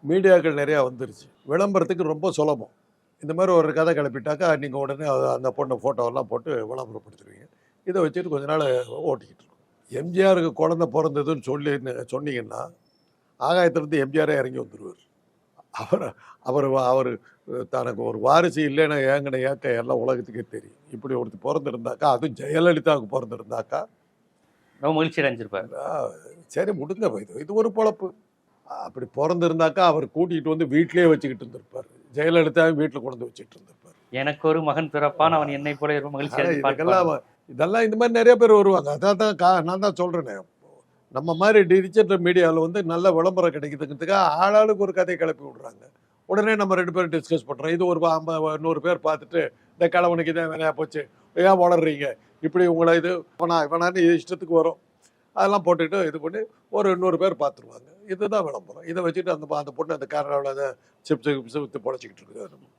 மீடியாக்கள் நிறையா வந்துருச்சு. விளம்பரத்துக்கு ரொம்ப சுலபம். இந்த மாதிரி ஒரு கதை கிளப்பிட்டாக்கா நீங்கள் உடனே அந்த பொண்ணு ஃபோட்டோவெல்லாம் போட்டு விளம்பரப்படுத்துவீங்க. இதை வச்சுட்டு கொஞ்ச நாள் ஓட்டிக்கிட்டு இருக்கோம். எம்ஜிஆருக்கு குழந்தை பிறந்ததுன்னு சொன்னீங்கன்னா ஆகாயத்திலேருந்து எம்ஜிஆரே இறங்கி வந்துடுவார். அவர் அவர் அவர் தனக்கு ஒரு வாரிசு இல்லைன்னு ஏங்கின ஏக்க எல்லாம் உலகத்துக்கே தெரியும். இப்படி ஒருத்தர் பிறந்திருந்தாக்கா, அதுவும் ஜெயலலிதாவுக்கு பிறந்திருந்தாக்கா ரொம்ப மகிழ்ச்சி அடைஞ்சிருப்பார். சரி முடுங்க இது ஒரு பொழப்பு. அப்படி பிறந்திருந்தாக்கா அவர் கூட்டிகிட்டு வந்து வீட்டிலேயே வச்சுக்கிட்டு இருந்திருப்பார். ஜெயலலிதாவும் வீட்டில் கொண்டு வந்து வச்சுக்கிட்டு இருந்திருப்பார். எனக்கு ஒரு மகன் பிறப்பான், அவன் என்னை போல மகிழ்ச்சி இதெல்லாம் இந்த மாதிரி நிறைய பேர் வருவாங்க. அதான் நான் தான் சொல்கிறேனே, நம்ம மாதிரி டிஜிட்டல் மீடியாவில் வந்து நல்ல விளம்பரம் கிடைக்கிறதுக்காக ஆளாளுக்கு ஒரு கதையை கிளப்பி விடுறாங்க. உடனே நம்ம 2 பேரும் டிஸ்கஸ் பண்ணுறோம். இது ஒரு 100 பேர் பார்த்துட்டு இந்த கிழவனுக்கு இதான் வேலையாக போச்சு, ஏன் வளர்றீங்க இப்படி உங்களை இது இவனான்னு இஷ்டத்துக்கு வரும். அதெல்லாம் போட்டுக்கிட்டு இது பண்ணி ஒரு 100 பேர் பார்த்துருவாங்க. இதுதான் விளம்பரம். இதை வச்சுட்டு அந்த பொண்ணு அந்த கேரளாவில் சிப்ஸ் விற்று பொழைச்சிக்கிட்டு இருக்குது.